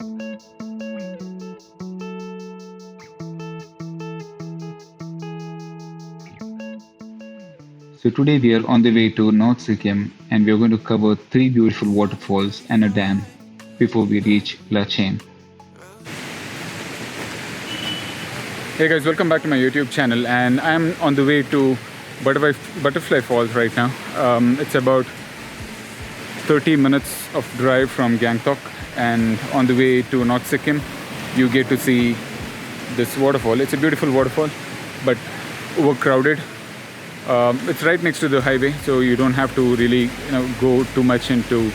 So today we are on the way to North Sikkim and we are going to cover three beautiful waterfalls and a dam before we reach Lachain. Hey guys, welcome back to my YouTube channel, and I'm on the way to Butterfly Falls right now. It's about 30 minutes of drive from Gangtok, and on the way to North Sikkim you get to see this waterfall. It's a beautiful waterfall but overcrowded. It's right next to the highway, so you don't have to really go too much into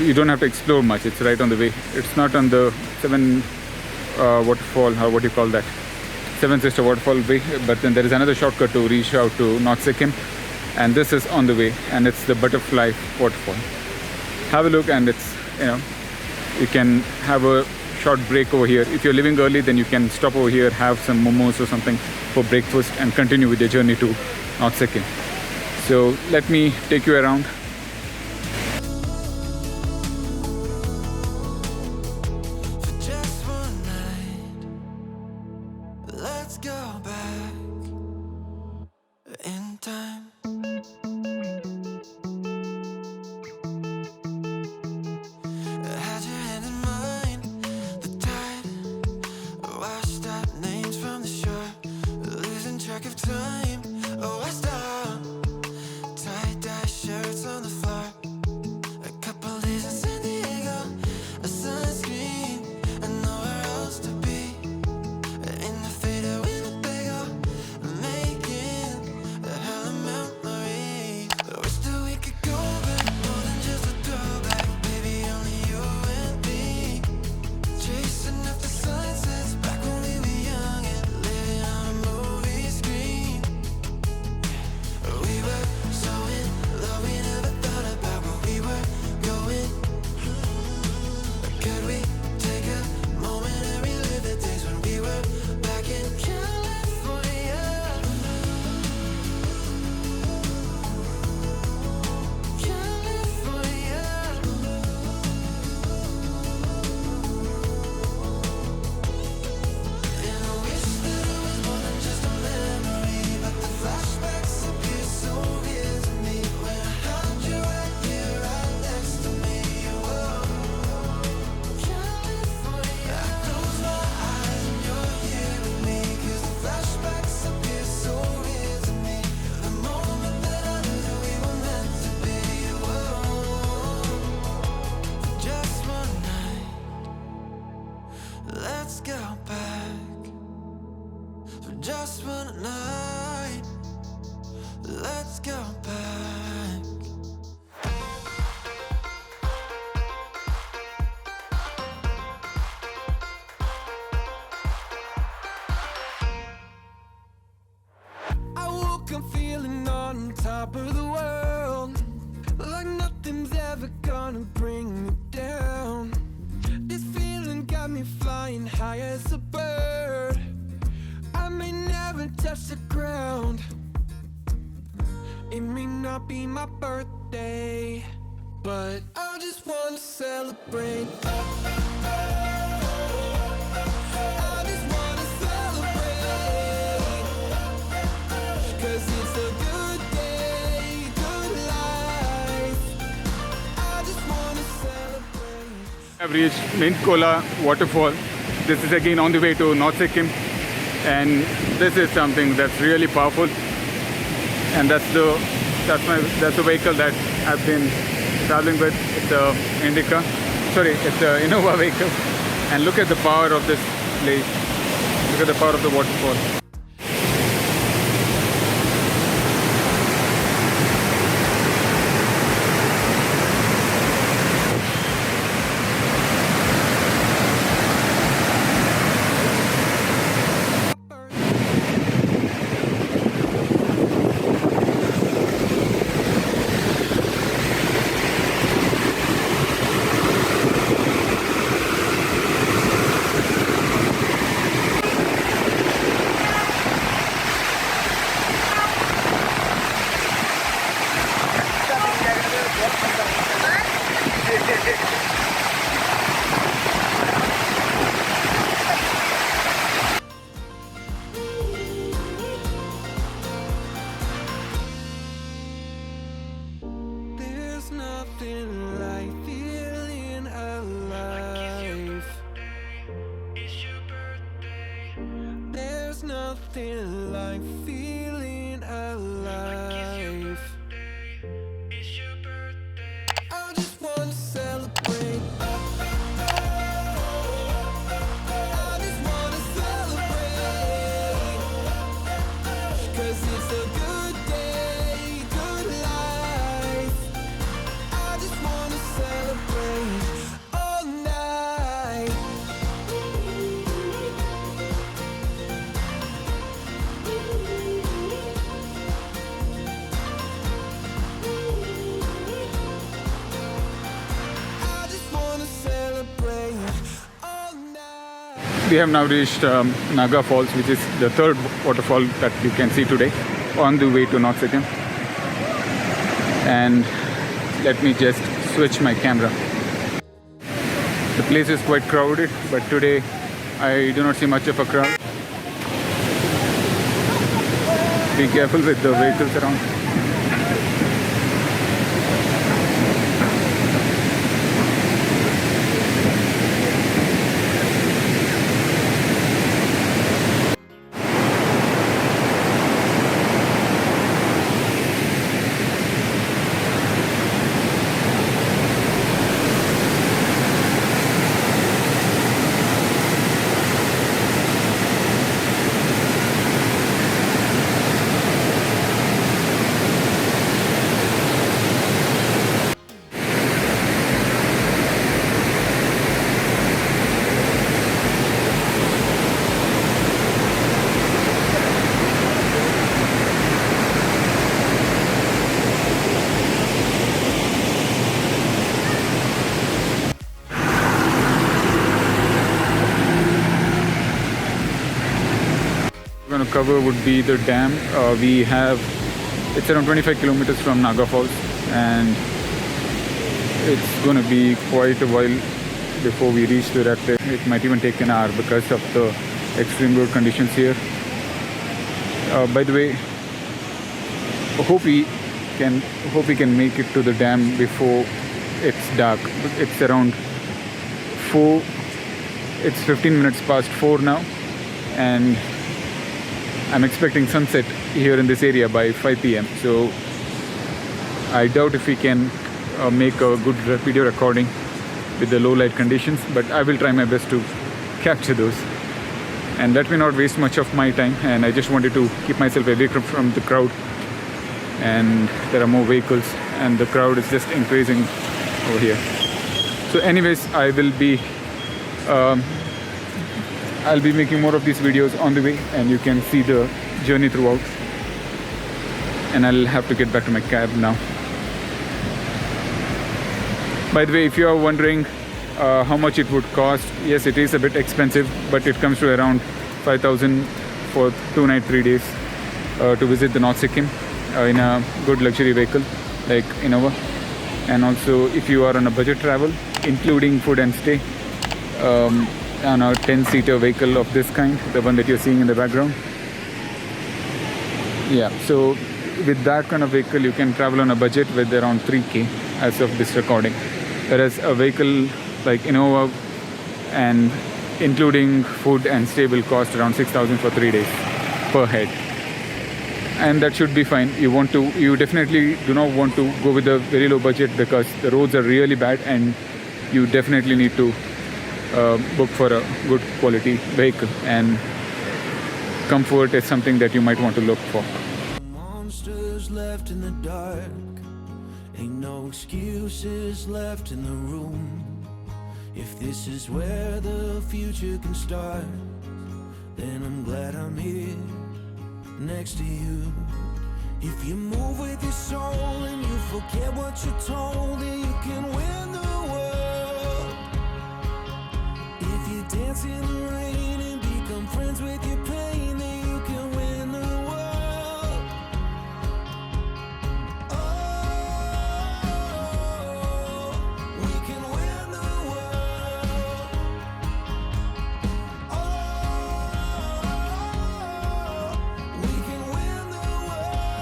you don't have to explore much. It's right on the way. It's not on the waterfall, or what do you call that, Seven Sister Waterfall way, but then there is another shortcut to reach out to North Sikkim, and this is on the way, and it's the Butterfly Waterfall. Have a look, and it's you can have a short break over here. If you're leaving early, then you can stop over here, have some momos or something for breakfast, and continue with your journey to North Sikkim. So let me take you around. Let's go back in time. Had your hand in mine, the tide washed out names from the shore, losing track of time. Oh, I stopped. Tie-dye shirts on the floor, a couple days in San Diego, a sunscreen, and nowhere else to be. In the fader Winnebago, making a hell of memories. I wish that we could go back, more than just a throwback. Baby, only you and me, chasing after sunsets back when we were young and living on a movie screen. We were so in love, we never thought about where we were going. Could we take a moment and relive the days when we were back in California? California. And I wish that it was more than just a memory, but the flashbacks appear so real to me when I had you right here, right next to me. Whoa. California. I close my eyes and you're here with me, 'cause the flashbacks appear so real to me. The moment that I knew we were meant to be. Whoa. Just one night, let's go back. For just one night, let's go back. I woke up feeling on top of the world, like nothing's ever gonna bring me down. This feeling got me flying high as a bird. I may never touch the ground. It may not be my birthday, but I just wanna celebrate. I just wanna celebrate, 'cause it's a good day, good life. I just wanna celebrate. I've reached Mint Kola waterfall. This is again on the way to North Sikkim, and this is something that's really powerful, and that's the vehicle that I've been traveling with. It's a it's a Innova vehicle, and look at the power of this place. Look at the power of the waterfall. still like feeling alive. I just wanna celebrate. I just wanna celebrate. 'Cause it's a good day, good life. I just wanna celebrate all night. I just wanna celebrate all night. We have now reached Naga Falls, which is the third waterfall that you can see today on the way to North Sikkim. And let me just switch my camera. The place is quite crowded, but today I do not see much of a crowd. Be careful with the vehicles around. We're going to cover would be the dam. It's around 25 kilometers from Naga Falls, and it's going to be quite a while before we reach to that place. It might even take an hour because of the extreme road conditions here. By the way, hope we can make it to the dam before it's dark. It's around 4. It's 15 minutes past 4 now, and I'm expecting sunset here in this area by 5 p.m. So I doubt if we can make a good video recording with the low light conditions, but I will try my best to capture those. And let me not waste much of my time, and I just wanted to keep myself away from the crowd. And there are more vehicles, and the crowd is just increasing over here. So anyways, I'll be making more of these videos on the way, and you can see the journey throughout. And I'll have to get back to my cab now. By the way, if you are wondering how much it would cost, yes, it is a bit expensive, but it comes to around 5,000 for 2 nights 3 days to visit the North Sikkim in a good luxury vehicle like Innova. And also, if you are on a budget travel, including food and stay, on a 10-seater vehicle of this kind, the one that you're seeing in the background. Yeah, so with that kind of vehicle, you can travel on a budget with around 3K as of this recording. Whereas a vehicle like Innova and including food and stay will cost around 6,000 for 3 days per head. And that should be fine. You definitely do not want to go with a very low budget, because the roads are really bad, and you definitely need to book for a good quality vehicle, and comfort is something that you might want to look for. Monsters left in the dark. Ain't no excuses left in the room. If this is where the future can start, then I'm glad I'm here next to you. If you move with your soul and you forget what you're told, then you can win the world. If you dance in the rain and become friends with your pain, then you can win the world. Oh, we can win the world. Oh, we can win the world.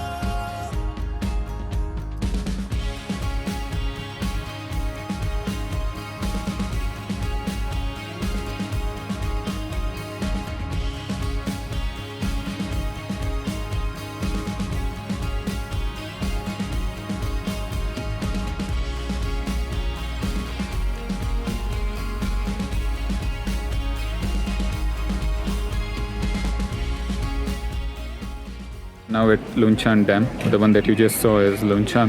now at Lunchan Dam. The one that you just saw is Lunchan,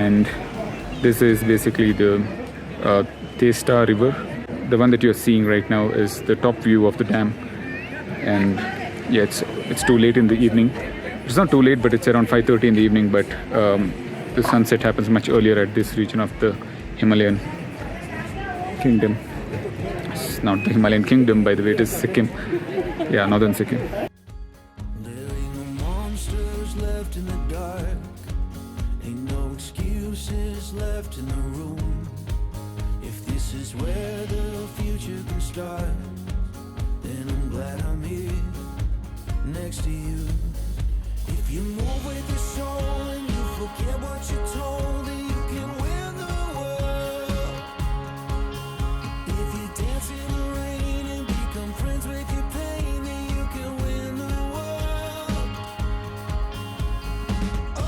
and this is basically the Testa River. The one that you're seeing right now is the top view of the dam, and yeah, it's too late in the evening. It's not too late, but it's around 5:30 in the evening. But the sunset happens much earlier at this region of the Himalayan kingdom. It's not the Himalayan kingdom, by the way. It is Sikkim. Yeah, northern Sikkim. There ain't no monsters left in the dark. Ain't no excuses left in the room. If this is where the future can start, then I'm glad I'm here next to you. If you move with your soul and you forget what you're told, then you can win the world. If you dance in the rain and become friends with your pain, then you can win the world. Oh,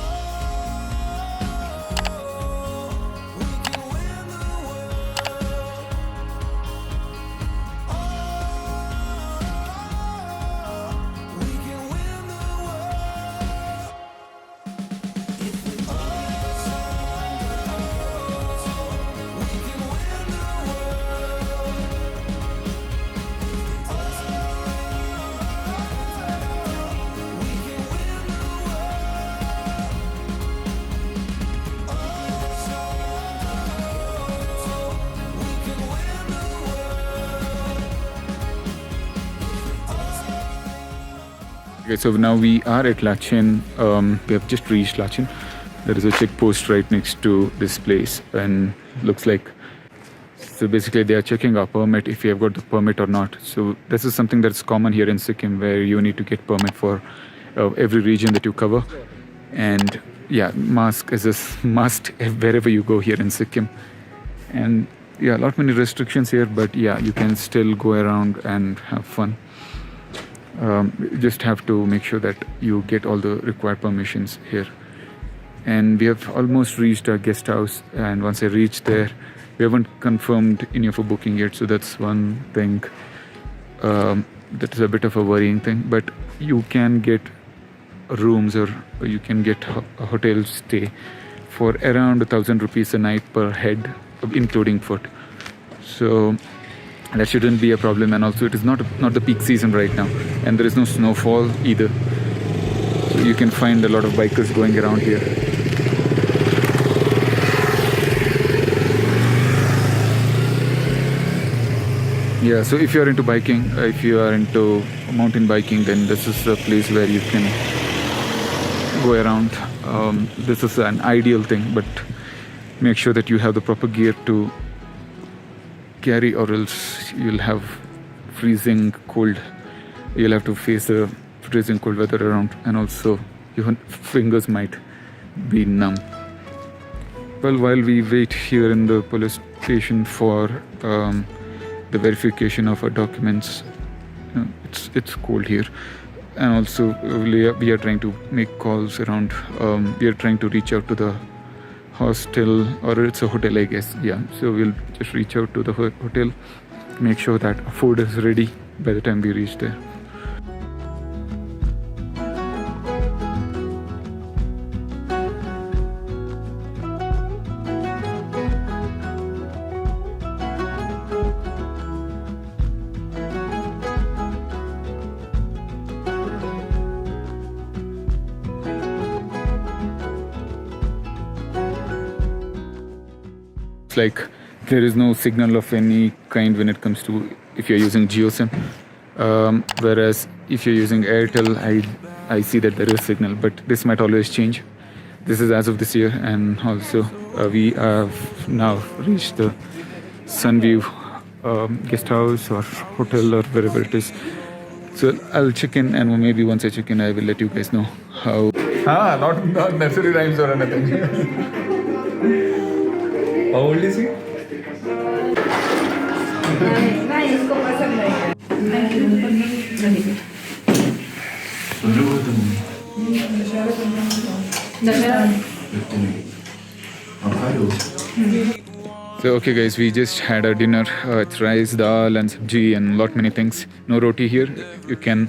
we can win the world. Oh, we can win the world. If we we can win the world. We can win the we can win the Okay, so now we are at Lachin. We have just reached Lachin. There is a checkpost right next to this place, and looks like, so basically they are checking our permit, if you have got the permit or not. So this is something that's common here in Sikkim, where you need to get permit for every region that you cover. And yeah, mask is a must wherever you go here in Sikkim. And yeah, not many restrictions here, but yeah, you can still go around and have fun. You just have to make sure that you get all the required permissions here. And we have almost reached our guest house, and once I reach there, we haven't confirmed any of a booking yet, so that's one thing that is a bit of a worrying thing. But you can get rooms, or you can get a hotel stay for around 1,000 rupees a night per head, including food. So that shouldn't be a problem. And also it is not the peak season right now, and there is no snowfall either, so you can find a lot of bikers going around here. Yeah, so if you are into biking, if you are into mountain biking, then this is a place where you can go around. This is an ideal thing, but make sure that you have the proper gear to carry, or else you'll have freezing cold. You'll have to face a freezing cold weather around, and also your fingers might be numb. Well, while we wait here in the police station for the verification of our documents, it's cold here, and also we are trying to make calls around. We are trying to reach out to the hostel, or it's a hotel, I guess. Yeah, so we'll just reach out to the hotel, make sure that food is ready by the time we reach there. Like there is no signal of any kind when it comes to if you're using GeoSIM, whereas if you're using Airtel, I see that there is signal, but this might always change. This is as of this year, and also we have now reached the Sunview guest house or hotel or wherever it is. So I'll check in, and maybe once I check in, I will let you guys know how. Not nursery rhymes or anything. How old is he? इसको पसंद नहीं है। So okay guys, we just had our dinner. It's rice, dal and sabji and lot many things. No roti here. You can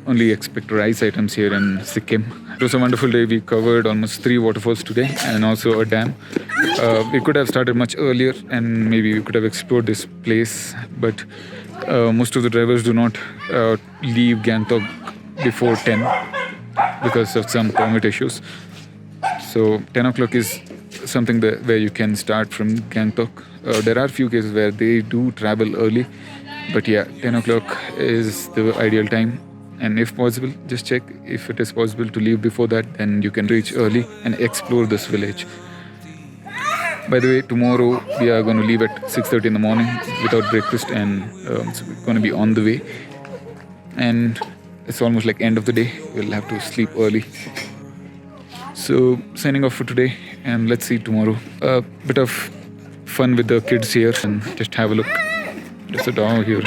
only expect rice items here in Sikkim. It was a wonderful day. We covered almost 3 waterfalls today and also a dam. We could have started much earlier and maybe we could have explored this place, but most of the drivers do not leave Gangtok before 10 because of some permit issues. So 10 o'clock is something where you can start from Gangtok. There are few cases where they do travel early, but yeah, 10 o'clock is the ideal time. And if possible, just check if it is possible to leave before that, then you can reach early and explore this village. By the way, tomorrow we are going to leave at 6:30 in the morning without breakfast, and so we're going to be on the way. And it's almost like end of the day. We'll have to sleep early. So signing off for today, and let's see tomorrow. A bit of fun with the kids here, and just have a look. There's a dog here.